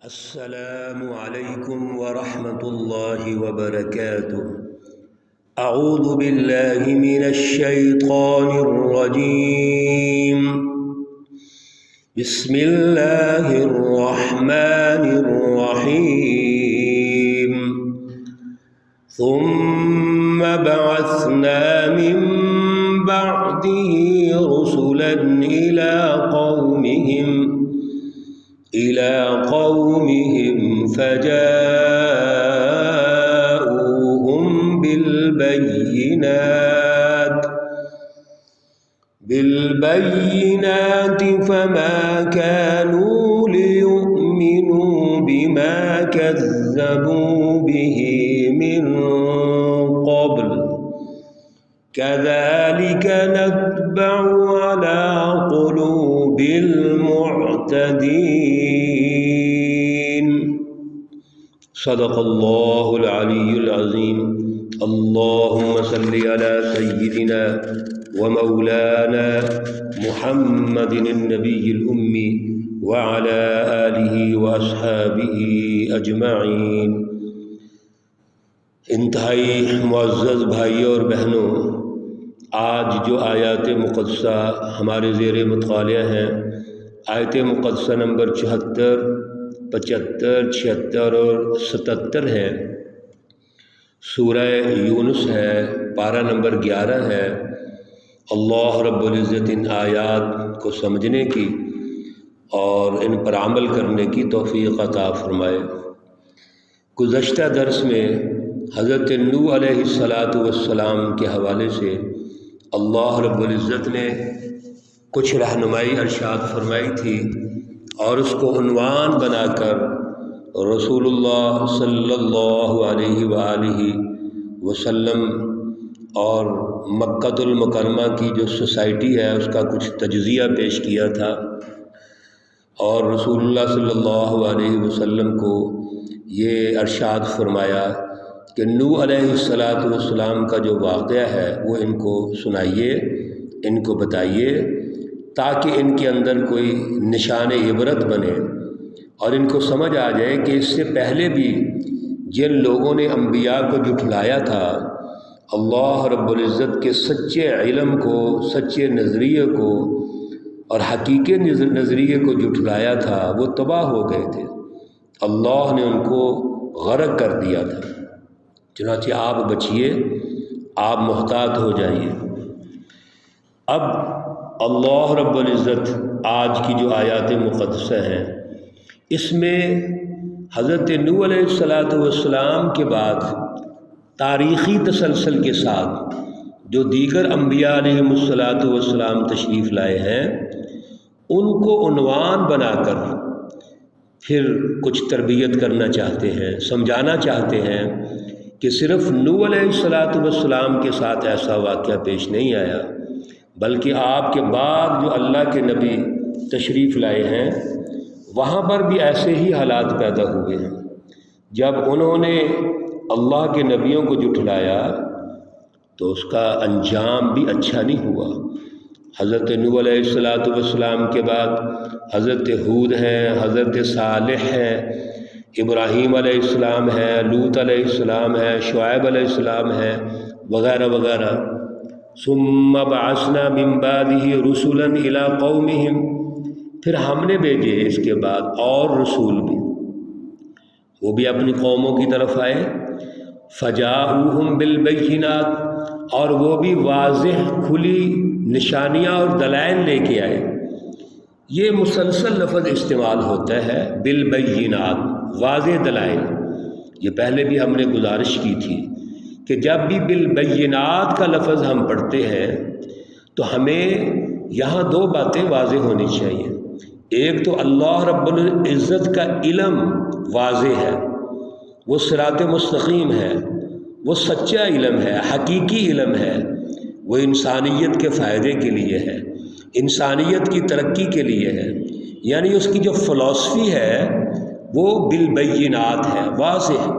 السلام عليكم ورحمة الله وبركاته. أعوذ بالله من الشيطان الرجيم. بسم الله الرحمن الرحيم. ثم بعثنا من بعده رسلا إلى قومهم فجاءوهم بالبينات فما كانوا ليؤمنوا بما كذبوا به من قبل كذلك نتبع على قلوب المعتدين. صدق الله العلي العظيم. اللهم صل على سيدنا ومولانا محمد النبي الأمي وعلى آله وأصحابه أجمعين. انتہائی معزز بھائیوں اور بہنوں، آج جو آیات مقدسہ ہمارے زیر مطالعہ ہیں، آیت مقدسہ نمبر 74، 75، 76 اور 77 ہے، سورہ یونس ہے، پارہ نمبر 11 ہے۔ اللہ رب العزت ان آیات کو سمجھنے کی اور ان پر عمل کرنے کی توفیق عطا فرمائے۔ گزشتہ درس میں حضرت نوح علیہ السلام کے حوالے سے اللہ رب العزت نے کچھ رہنمائی ارشاد فرمائی تھی اور اس کو عنوان بنا کر رسول اللہ صلی اللہ علیہ وآلہ وسلم اور مکہ المکرمہ کی جو سوسائٹی ہے اس کا کچھ تجزیہ پیش کیا تھا، اور رسول اللہ صلی اللہ علیہ وسلم کو یہ ارشاد فرمایا کہ نوح علیہ السلام کا جو واقعہ ہے وہ ان کو سنائیے، ان کو بتائیے، تاکہ ان کے اندر کوئی نشان عبرت بنے اور ان کو سمجھ آ جائے کہ اس سے پہلے بھی جن لوگوں نے انبیاء کو جھٹلایا تھا، اللہ رب العزت کے سچے علم کو، سچے نظریے کو اور حقیقی نظریے کو جھٹلایا تھا، وہ تباہ ہو گئے تھے۔ اللہ نے ان کو غرق کر دیا تھا۔ چنانچہ آپ بچیے، آپ محتاط ہو جائیے۔ اب اللہ رب العزت آج کی جو آیات مقدسہ ہیں، اس میں حضرت نوح علیہ السلام کے بعد تاریخی تسلسل کے ساتھ جو دیگر انبیاء علیہ السلام تشریف لائے ہیں، ان کو عنوان بنا کر پھر کچھ تربیت کرنا چاہتے ہیں، سمجھانا چاہتے ہیں کہ صرف نوح علیہ السلام کے ساتھ ایسا واقعہ پیش نہیں آیا، بلکہ آپ کے بعد جو اللہ کے نبی تشریف لائے ہیں وہاں پر بھی ایسے ہی حالات پیدا ہوئے ہیں۔ جب انہوں نے اللہ کے نبیوں کو جھٹلایا تو اس کا انجام بھی اچھا نہیں ہوا۔ حضرت نوح علیہ السلام کے بعد حضرت ہود ہیں، حضرت صالح ہیں، ابراہیم علیہ السلام ہے، لوط علیہ السلام ہے، شعیب علیہ السلام ہے، وغیرہ وغیرہ۔ ثم بعثنا من بعده رسلا الى قومهم، پھر ہم نے بھیجے اس کے بعد اور رسول بھی، وہ بھی اپنی قوموں کی طرف آئے۔ فجاءوهم بالبینات، اور وہ بھی واضح کھلی نشانیاں اور دلائل لے کے آئے۔ یہ مسلسل لفظ استعمال ہوتا ہے، بالبینات، واضح دلائل۔ یہ پہلے بھی ہم نے گزارش کی تھی کہ جب بھی بالبینات کا لفظ ہم پڑھتے ہیں تو ہمیں یہاں دو باتیں واضح ہونی چاہیے۔ ایک تو اللہ رب العزت کا علم واضح ہے، وہ صراط مستقیم ہے، وہ سچا علم ہے، حقیقی علم ہے، وہ انسانیت کے فائدے کے لیے ہے، انسانیت کی ترقی کے لیے ہے، یعنی اس کی جو فلسفی ہے وہ بالبینات ہے، واضح ہے،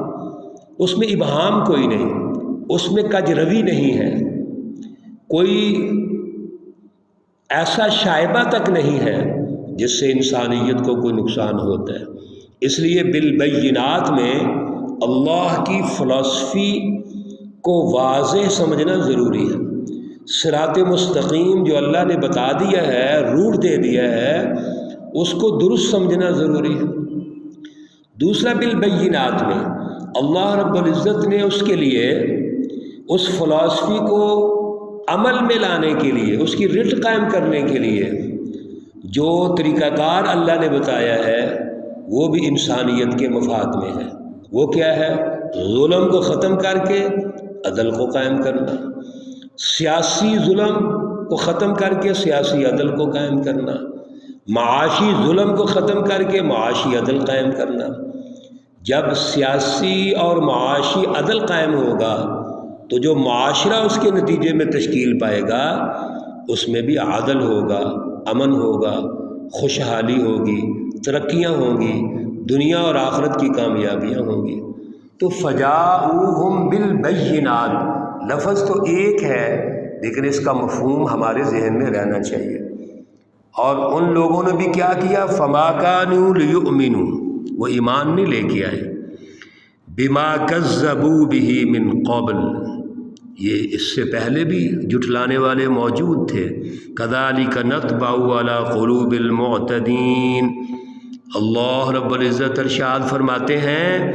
اس میں ابہام کوئی نہیں، اس میں کج روی نہیں ہے، کوئی ایسا شائبہ تک نہیں ہے جس سے انسانیت کو کوئی نقصان ہوتا ہے۔ اس لیے بالبینات میں اللہ کی فلسفی کو واضح سمجھنا ضروری ہے۔ صراط مستقیم جو اللہ نے بتا دیا ہے، روٹ دے دیا ہے، اس کو درست سمجھنا ضروری ہے۔ دوسرا بالبینات میں اللہ رب العزت نے اس کے لیے اس فلسفی کو عمل میں لانے کے لیے، اس کی رٹ قائم کرنے کے لیے جو طریقہ کار اللہ نے بتایا ہے وہ بھی انسانیت کے مفاد میں ہے۔ وہ کیا ہے؟ ظلم کو ختم کر کے عدل کو قائم کرنا، سیاسی ظلم کو ختم کر کے سیاسی عدل کو قائم کرنا، معاشی ظلم کو ختم کر کے معاشی عدل قائم کرنا۔ جب سیاسی اور معاشی عدل قائم ہوگا تو جو معاشرہ اس کے نتیجے میں تشکیل پائے گا اس میں بھی عدل ہوگا، امن ہوگا، خوشحالی ہوگی، ترقیاں ہوں گی، دنیا اور آخرت کی کامیابیاں ہوں گی۔ تو فجاؤہم بالبینات لفظ تو ایک ہے لیکن اس کا مفہوم ہمارے ذہن میں رہنا چاہیے۔ اور ان لوگوں نے بھی کیا کیا؟ فما کانوا لیؤمنوا، وہ ایمان نہیں لے کے آئے، بما کذبوا بہ من قبل، یہ اس سے پہلے بھی جھٹلانے والے موجود تھے۔ کذالک نطبع علی قلوب المعتدین، اللہ رب العزت ارشاد فرماتے ہیں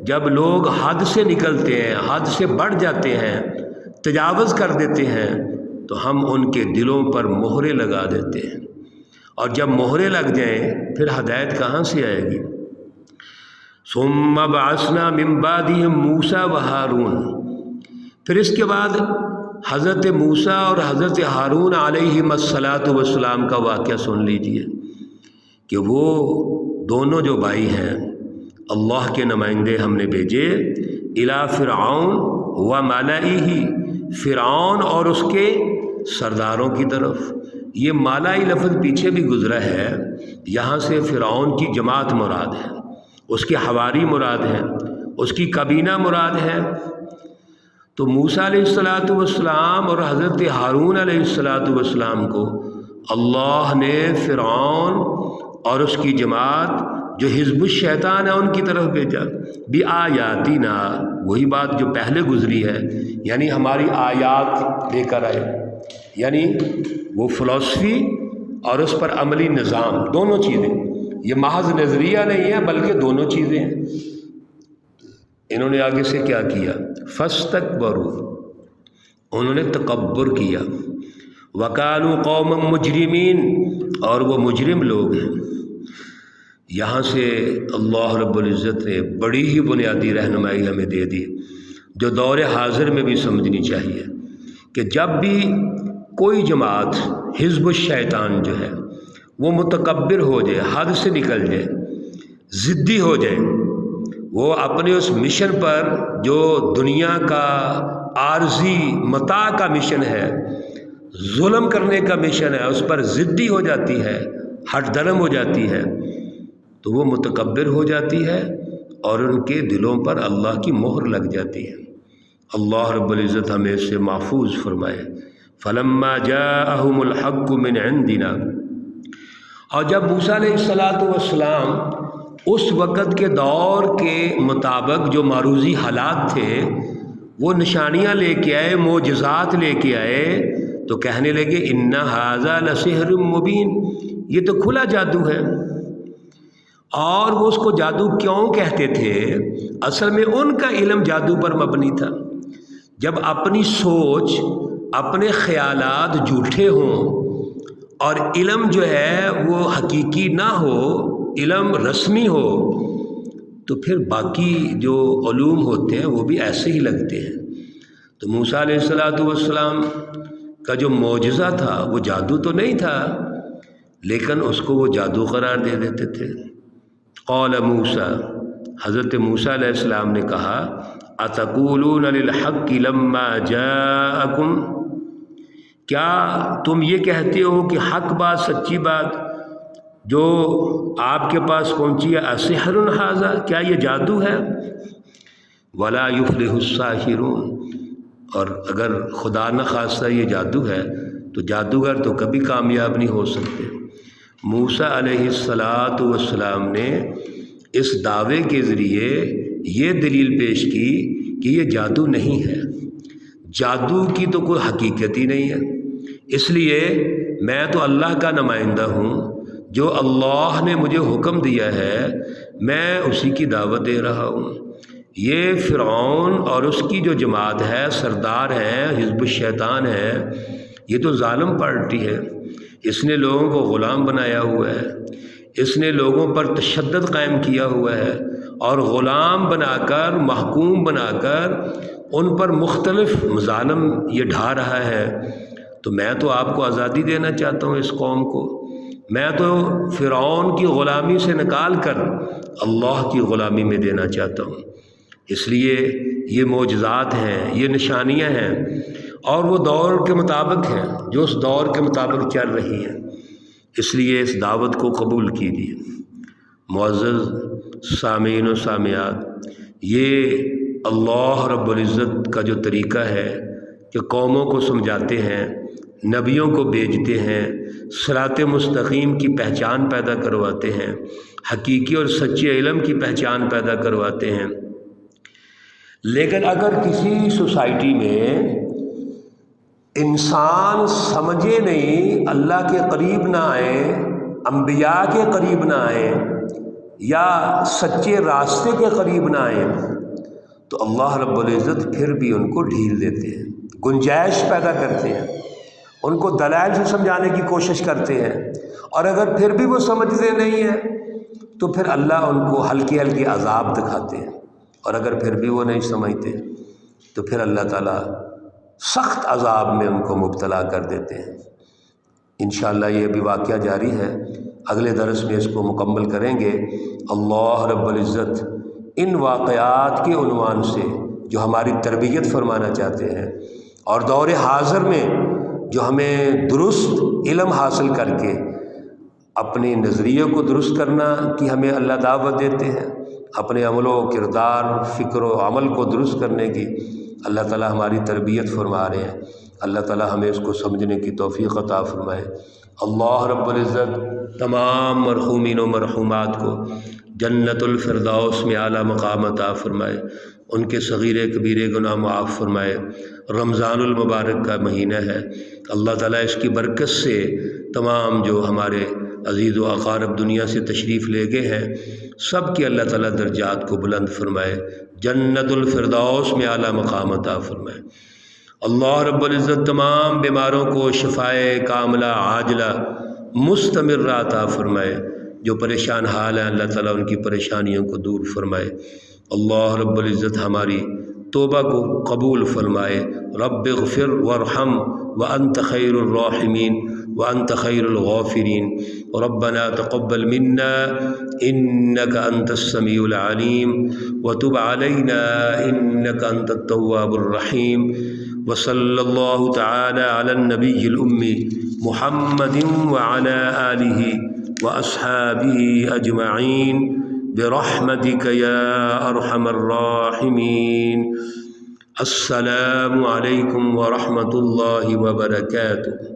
جب لوگ حد سے نکلتے ہیں، حد سے بڑھ جاتے ہیں، تجاوز کر دیتے ہیں تو ہم ان کے دلوں پر مہرے لگا دیتے ہیں، اور جب مہرے لگ جائیں پھر ہدایت کہاں سے آئے گی؟ ثم بعثنا من بعدهم موسیٰ وہارون، پھر اس کے بعد حضرت موسیٰ اور حضرت ہارون علیہم السلام کا واقعہ سن لیجئے کہ وہ دونوں جو بھائی ہیں اللہ کے نمائندے ہم نے بھیجے الی فرعون و ملئہ، فرعون اور اس کے سرداروں کی طرف۔ یہ مالائی لفظ پیچھے بھی گزرا ہے، یہاں سے فرعون کی جماعت مراد ہے، اس کے حواری مراد ہیں، اس کی کابینہ مراد ہے۔ تو موسیٰ علیہ السلام اور حضرت ہارون علیہ السلام کو اللہ نے فرعون اور اس کی جماعت جو حزب الشیطان ہے ان کی طرف بھیجا، بآیاتنا، وہی بات جو پہلے گزری ہے، یعنی ہماری آیات لے کر آئے، یعنی وہ فلسفی اور اس پر عملی نظام، دونوں چیزیں، یہ محض نظریہ نہیں ہے بلکہ دونوں چیزیں ہیں۔ انہوں نے آگے سے کیا کیا؟ فاستکبروا، انہوں نے تکبر کیا، وکانوا قوما مجرمین، اور وہ مجرم لوگ ہیں۔ یہاں سے اللہ رب العزت نے بڑی ہی بنیادی رہنمائی ہمیں دے دی جو دور حاضر میں بھی سمجھنی چاہیے کہ جب بھی کوئی جماعت حزب الشیطان جو ہے وہ متکبر ہو جائے، حد سے نکل جائے، ضدی ہو جائے، وہ اپنے اس مشن پر جو دنیا کا عارضی متاع کا مشن ہے، ظلم کرنے کا مشن ہے، اس پر ضدی ہو جاتی ہے، ہٹ درم ہو جاتی ہے، تو وہ متکبر ہو جاتی ہے اور ان کے دلوں پر اللہ کی مہر لگ جاتی ہے۔ اللہ رب العزت ہمیں اس سے محفوظ فرمائے۔ فلما جاءہم الحق من عندنا، اور جب موسیٰ علیہ السلام اس وقت کے دور کے مطابق جو معروضی حالات تھے وہ نشانیاں لے کے آئے، معجزات لے کے آئے، تو کہنے لگے ان ھذا لسحر مبین، یہ تو کھلا جادو ہے۔ اور وہ اس کو جادو کیوں کہتے تھے؟ اصل میں ان کا علم جادو پر مبنی تھا۔ جب اپنی سوچ، اپنے خیالات جھوٹے ہوں اور علم جو ہے وہ حقیقی نہ ہو، علم رسمی ہو، تو پھر باقی جو علوم ہوتے ہیں وہ بھی ایسے ہی لگتے ہیں۔ تو موسیٰ علیہ السلام کا جو معجزہ تھا وہ جادو تو نہیں تھا، لیکن اس کو وہ جادو قرار دے دیتے تھے۔ قال موسیٰ، حضرت موسیٰ علیہ السلام نے کہا اتقولون للحق لما جاءکم، کیا تم یہ کہتے ہو کہ حق بات، سچی بات جو آپ کے پاس پہنچی ہے، اسحر ھذا، کیا یہ جادو ہے؟ ولا یفلح الساحرون، اور اگر خدا نہ خواستہ یہ جادو ہے تو جادوگر تو کبھی کامیاب نہیں ہو سکتے۔ موسیٰ علیہ السلام نے اس دعوے کے ذریعے یہ دلیل پیش کی کہ یہ جادو نہیں ہے، جادو کی تو کوئی حقیقت ہی نہیں ہے، اس لیے میں تو اللہ کا نمائندہ ہوں، جو اللہ نے مجھے حکم دیا ہے میں اسی کی دعوت دے رہا ہوں۔ یہ فرعون اور اس کی جو جماعت ہے، سردار ہے، حزب الشیطان ہے، یہ تو ظالم پارٹی ہے، اس نے لوگوں کو غلام بنایا ہوا ہے، اس نے لوگوں پر تشدد قائم کیا ہوا ہے، اور غلام بنا کر، محکوم بنا کر ان پر مختلف مظالم یہ ڈھا رہا ہے۔ تو میں تو آپ کو آزادی دینا چاہتا ہوں، اس قوم کو میں تو فرعون کی غلامی سے نکال کر اللہ کی غلامی میں دینا چاہتا ہوں۔ اس لیے یہ معجزات ہیں، یہ نشانیاں ہیں، اور وہ دور کے مطابق ہیں، جو اس دور کے مطابق چل رہی ہیں، اس لیے اس دعوت کو قبول کیجیے۔ معزز سامعین و سامعات، یہ اللہ رب العزت کا جو طریقہ ہے کہ قوموں کو سمجھاتے ہیں، نبیوں کو بھیجتے ہیں، صراط مستقیم کی پہچان پیدا کرواتے ہیں، حقیقی اور سچے علم کی پہچان پیدا کرواتے ہیں۔ لیکن اگر کسی سوسائٹی میں انسان سمجھے نہیں، اللہ کے قریب نہ آئے، انبیاء کے قریب نہ آئے، یا سچے راستے کے قریب نہ آئے، تو اللہ رب العزت پھر بھی ان کو ڈھیل دیتے ہیں، گنجائش پیدا کرتے ہیں، ان کو دلائل سے سمجھانے کی کوشش کرتے ہیں، اور اگر پھر بھی وہ سمجھتے نہیں ہیں تو پھر اللہ ان کو ہلکے ہلکے عذاب دکھاتے ہیں، اور اگر پھر بھی وہ نہیں سمجھتے تو پھر اللہ تعالیٰ سخت عذاب میں ان کو مبتلا کر دیتے ہیں۔ انشاءاللہ یہ بھی واقعہ جاری ہے، اگلے درس میں اس کو مکمل کریں گے۔ اللہ رب العزت ان واقعات کے عنوان سے جو ہماری تربیت فرمانا چاہتے ہیں، اور دور حاضر میں جو ہمیں درست علم حاصل کر کے اپنے نظریے کو درست کرنا کی ہمیں اللہ دعوت دیتے ہیں، اپنے عمل و کردار، فکر و عمل کو درست کرنے کی اللہ تعالیٰ ہماری تربیت فرما رہے ہیں۔ اللہ تعالیٰ ہمیں اس کو سمجھنے کی توفیق عطا فرمائے۔ اللہ رب العزت تمام مرحومین و مرحومات کو جنت الفردوس میں اعلیٰ مقام عطا فرمائے، ان کے صغیرے کبیرے گناہ معاف فرمائے۔ رمضان المبارک کا مہینہ ہے، اللہ تعالیٰ اس کی برکت سے تمام جو ہمارے عزیز و اقارب دنیا سے تشریف لے گئے ہیں، سب کے اللہ تعالیٰ درجات کو بلند فرمائے، جنت الفردوس میں اعلیٰ مقام عطا فرمائے۔ اللہ رب العزت تمام بیماروں کو شفائے کاملہ عاجلہ مستمرہ عطا فرمائے، جو پریشان حال ہیں اللہ تعالیٰ ان کی پریشانیوں کو دور فرمائے۔ اللہ رب العزت ہماری توبہ کو قبول فرمائے۔ رب اغفر وارحم وانت خیر الراحمین وانت خیر الغافرین۔ ربنا تقبل منا انك انت السمیع العلیم وتب علینا انك انت التواب الرحیم۔ وصلی اللہ تعالی علی النبی الأمی محمد وعلی آلہ وأصحابہ اجمعین برحمتک یا ارحم الراحمین۔ السلام علیکم ورحمۃ اللہ وبرکاتہ۔